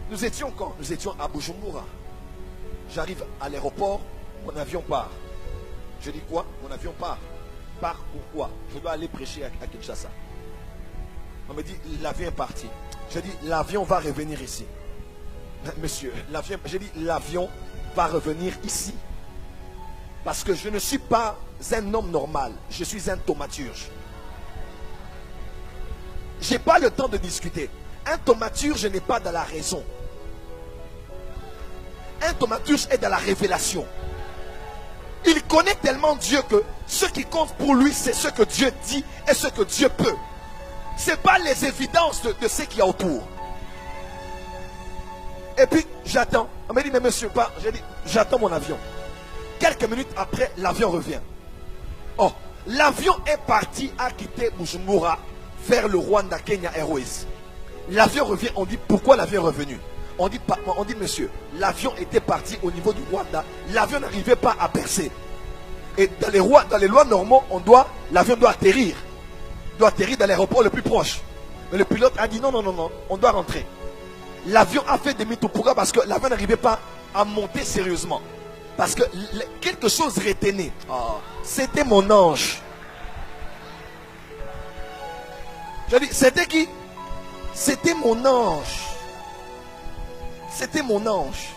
Nous étions quand? Nous étions à Bujumbura. J'arrive à l'aéroport, mon avion part. Je dis quoi? Mon avion part. Part pourquoi? Je dois aller prêcher à Kinshasa. On me dit, l'avion est parti. Je dis, l'avion va revenir ici. Monsieur, l'avion, j'ai dit, l'avion va revenir ici. Parce que je ne suis pas un homme normal. Je suis un thaumaturge. Je n'ai pas le temps de discuter. Un thaumaturge, je n'ai pas dans la raison. Un thaumaturge est dans la révélation. Il connaît tellement Dieu que ce qui compte pour lui, c'est ce que Dieu dit et ce que Dieu peut. Ce n'est pas les évidences de ce qu'il y a autour. Et puis, j'attends. On m'a dit, mais monsieur, pas. J'ai dit, j'attends mon avion. Quelques minutes après, l'avion revient. Oh, l'avion est parti à quitter Bujumbura vers le Rwanda Kenya Airways. L'avion revient, on dit, pourquoi l'avion est revenu? On dit, monsieur, l'avion était parti au niveau du Rwanda. L'avion n'arrivait pas à percer. Et dans les lois normaux, l'avion doit atterrir. Il doit atterrir dans l'aéroport le plus proche. Mais le pilote a dit, non, on doit rentrer. L'avion a fait demi-tour. Pourquoi? Parce que l'avion n'arrivait pas à monter sérieusement. Parce que quelque chose retenait. Oh, c'était mon ange. Je dis, c'était qui? C'était mon ange. C'était mon ange.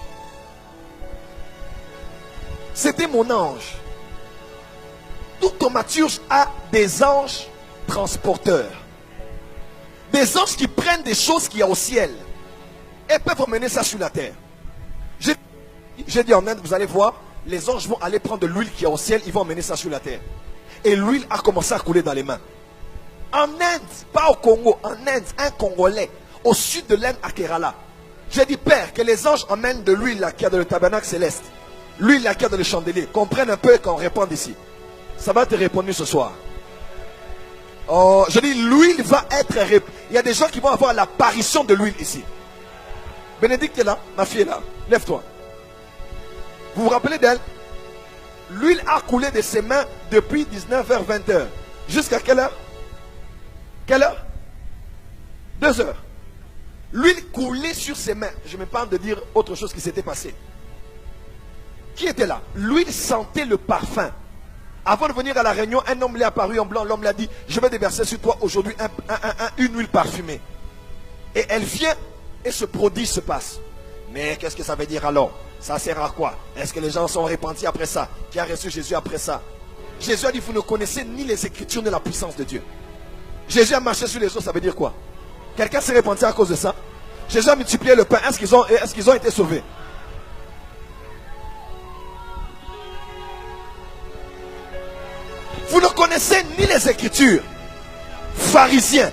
C'était mon ange. Tout thaumaturge a des anges transporteurs. Des anges qui prennent des choses qu'il y a au ciel et peuvent emmener ça sur la terre. J'ai dit en Inde, vous allez voir, les anges vont aller prendre de l'huile qui est au ciel, ils vont emmener ça sur la terre. Et l'huile a commencé à couler dans les mains. En Inde, pas au Congo, en Inde, un Congolais, au sud de l'Inde, à Kerala. J'ai dit, Père, que les anges emmènent de l'huile qu'il y a dans le tabernacle céleste. L'huile qu'il y a dans le chandelier. Comprenne un peu et qu'on réponde ici. Ça va te répondre ce soir. Oh, je dis, l'huile va être... Il y a des gens qui vont avoir l'apparition de l'huile ici. Bénédicte est là, ma fille est là. Lève-toi. Vous vous rappelez d'elle? L'huile a coulé de ses mains depuis 19h, 20h. Jusqu'à quelle heure? Quelle heure? 2 heures. L'huile coulait sur ses mains. Je me parle de dire autre chose qui s'était passé. Qui était là? L'huile sentait le parfum. Avant de venir à la réunion, un homme lui est apparu en blanc. L'homme lui a dit, je vais déverser sur toi aujourd'hui une huile parfumée. Et elle vient et ce prodige se passe. Mais qu'est-ce que ça veut dire alors? Ça sert à quoi? Est-ce que les gens sont repentis après ça? Qui a reçu Jésus après ça? Jésus a dit, vous ne connaissez ni les Écritures ni la puissance de Dieu. Jésus a marché sur les eaux, ça veut dire quoi? Quelqu'un s'est repenti à cause de ça? Jésus a multiplié le pain, est-ce qu'ils ont été sauvés? Vous ne connaissez ni les Écritures. Pharisiens.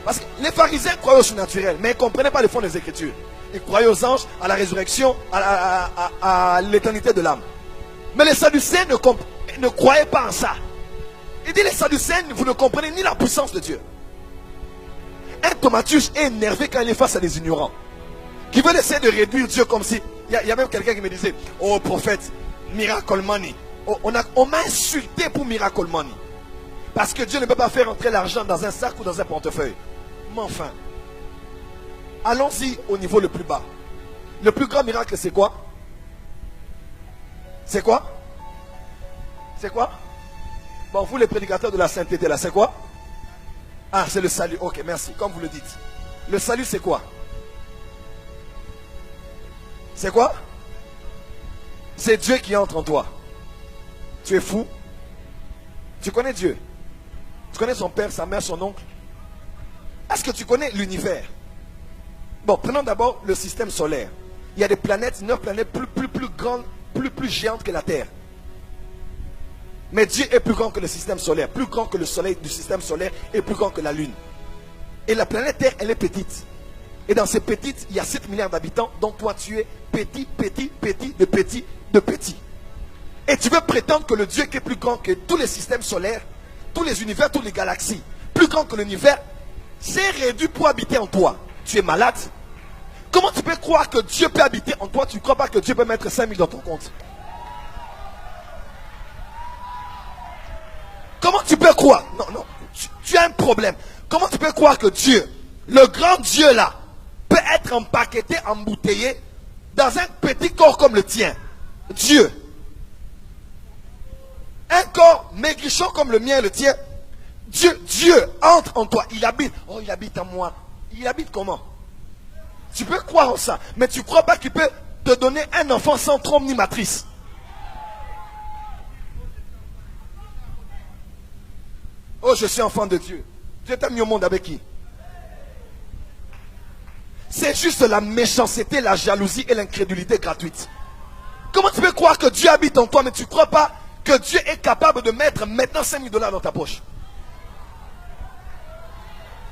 Parce que les pharisiens croyaient au surnaturel, mais ils ne comprenaient pas le fond des Écritures. Ils croyaient aux anges, à la résurrection, à l'éternité de l'âme. Mais les Sadducéens ne croyaient pas en ça. Il dit, les Sadducéens, vous ne comprenez ni la puissance de Dieu. Un thaumaturge est énervé quand il est face à des ignorants. Qui veulent essayer de réduire Dieu comme si... Il y a même quelqu'un qui me disait, oh prophète, miracle money. On m'a insulté pour miracle money. Parce que Dieu ne peut pas faire entrer l'argent dans un sac ou dans un portefeuille. Mais enfin, allons-y au niveau le plus bas. Le plus grand miracle, c'est quoi? C'est quoi? C'est quoi? Bon, vous les prédicateurs de la sainteté, là, c'est quoi? Ah, c'est le salut. Ok, merci, comme vous le dites. Le salut, c'est quoi? C'est quoi? C'est Dieu qui entre en toi. Tu es fou? Tu connais Dieu? Tu connais son père, sa mère, son oncle? Est-ce que tu connais l'univers? Bon, prenons d'abord le système solaire. Il y a des planètes, 9 planètes plus grandes, plus géantes que la Terre. Mais Dieu est plus grand que le système solaire, plus grand que le soleil du système solaire et plus grand que la lune. Et la planète Terre, elle est petite. Et dans ces petites, il y a 7 milliards d'habitants, donc toi tu es petit, de petit. Et tu veux prétendre que le Dieu qui est plus grand que tous les systèmes solaires, tous les univers, toutes les galaxies, plus grand que l'univers, s'est réduit pour habiter en toi. Tu es malade. Comment tu peux croire que Dieu peut habiter en toi? Tu ne crois pas que Dieu peut mettre 5 000 dans ton compte? Comment tu peux croire? Non, tu as un problème. Comment tu peux croire que Dieu le grand Dieu là peut être empaqueté, embouteillé dans un petit corps comme le tien. Dieu. Un corps maigrichon comme le mien et le tien. Dieu entre en toi. Il habite. Oh, il habite en moi. Il habite comment? Tu peux croire en ça, mais tu ne crois pas qu'il peut te donner un enfant sans trompe ni matrice. Oh, je suis enfant de Dieu. Dieu t'a mis au monde avec qui? C'est juste la méchanceté, la jalousie et l'incrédulité gratuite. Comment tu peux croire que Dieu habite en toi, mais tu ne crois pas que Dieu est capable de mettre maintenant 5 000 $ dans ta poche?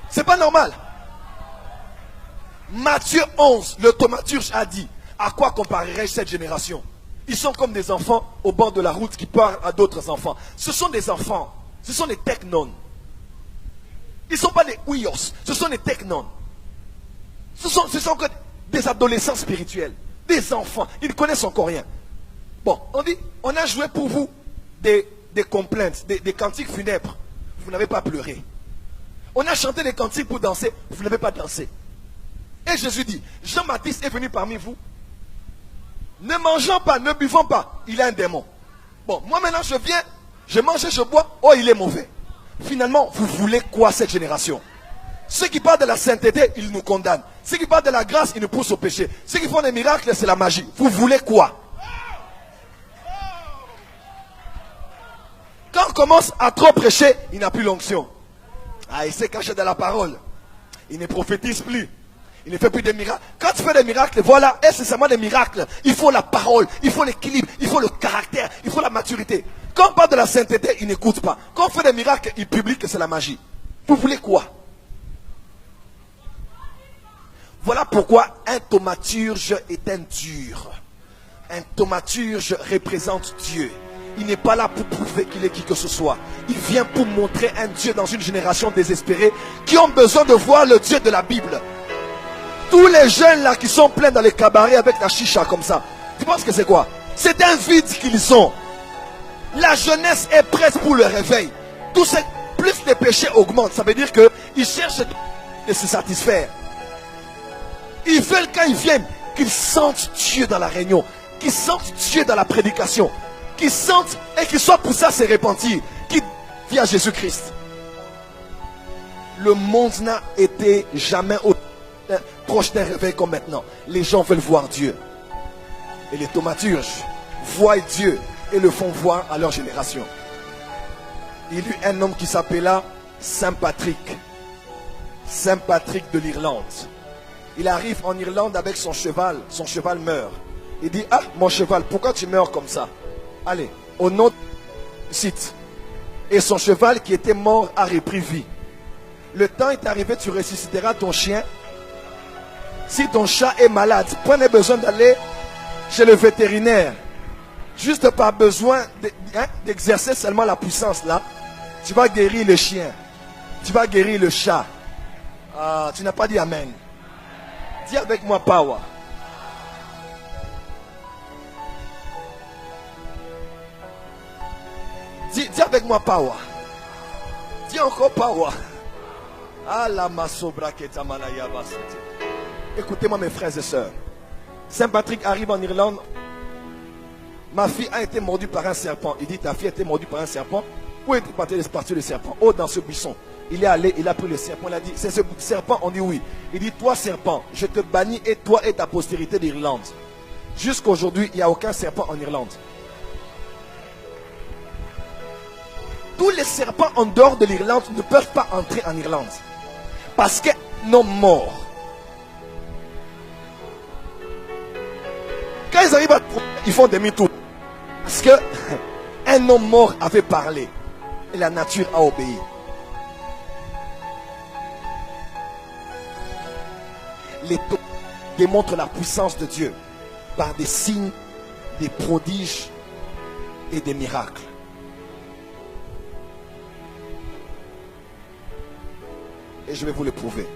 C'est pas normal. Matthieu 11, le thaumaturge a dit: à quoi comparerais-je cette génération? Ils sont comme des enfants au bord de la route qui parlent à d'autres enfants. Ce sont des enfants. Ce sont des technons. Ils ne sont pas des ouios. Ce sont des technons. Ce sont que des adolescents spirituels. Des enfants. Ils ne connaissent encore rien. Bon, on dit, on a joué pour vous des complaintes, des cantiques funèbres. Vous n'avez pas pleuré. On a chanté des cantiques pour danser. Vous n'avez pas dansé. Et Jésus dit: Jean-Baptiste est venu parmi vous. Ne mangeons pas, ne buvons pas. Il est un démon. Bon, moi maintenant je viens, je mange et je bois. Oh, il est mauvais. Finalement, vous voulez quoi cette génération? Ceux qui parlent de la sainteté, ils nous condamnent. Ceux qui parlent de la grâce, ils nous poussent au péché. Ceux qui font des miracles, c'est la magie. Vous voulez quoi? Quand on commence à trop prêcher, il n'a plus l'onction. Ah, il s'est caché dans la parole. Il ne prophétise plus. Il ne fait plus de miracles. Quand tu fais des miracles, voilà, et c'est seulement des miracles. Il faut la parole, il faut l'équilibre, il faut le caractère, il faut la maturité. Quand on parle de la sainteté, il n'écoute pas. Quand on fait des miracles, il publie que c'est la magie. Vous voulez quoi? Voilà pourquoi un thaumaturge est un dur. Un thaumaturge représente Dieu. Il n'est pas là pour prouver qu'il est qui que ce soit. Il vient pour montrer un Dieu dans une génération désespérée qui ont besoin de voir le Dieu de la Bible. Tous les jeunes là qui sont pleins dans les cabarets avec la chicha comme ça, tu penses que c'est quoi? C'est un vide qu'ils ont. La jeunesse est prête pour le réveil. Plus les péchés augmentent, ça veut dire qu'ils cherchent de se satisfaire. Ils veulent quand ils viennent qu'ils sentent Dieu dans la réunion, qu'ils sentent Dieu dans la prédication, qu'ils sentent et qu'ils soient poussés à se repentir, qu'ils viennent à Jésus-Christ. Le monde n'a été jamais proche d'un réveil comme maintenant. Les gens veulent voir Dieu. Et les thaumaturges voient Dieu et le font voir à leur génération. Il y eut un homme qui s'appela Saint Patrick. Saint Patrick de l'Irlande. Il arrive en Irlande avec son cheval meurt. Il dit: ah, mon cheval, pourquoi tu meurs comme ça? Allez, au nom du site. Et son cheval qui était mort a repris vie. Le temps est arrivé, tu ressusciteras ton chien. Si ton chat est malade, prenez besoin d'aller chez le vétérinaire. Juste par besoin d'exercer seulement la puissance là, tu vas guérir le chien. Tu vas guérir le chat. Ah, tu n'as pas dit amen. Dis avec moi power. Dis avec moi power. Dis encore power. Écoutez-moi mes frères et sœurs. Saint Patrick arrive en Irlande. Ma fille a été mordue par un serpent. Il dit: ta fille a été mordue par un serpent. Où est parti le serpent? Oh, dans ce buisson. Il est allé, il a pris le serpent. Il a dit: c'est ce serpent? On dit oui. Il dit: toi serpent, je te bannis, et toi et ta postérité d'Irlande. Jusqu'à aujourd'hui, il n'y a aucun serpent en Irlande. Tous les serpents en dehors de l'Irlande ne peuvent pas entrer en Irlande. Parce qu'un homme mort. Quand ils arrivent ils font demi-tour. Parce que un homme mort avait parlé. Et la nature a obéi. Les taux démontrent la puissance de Dieu par des signes, des prodiges et des miracles. Et je vais vous le prouver.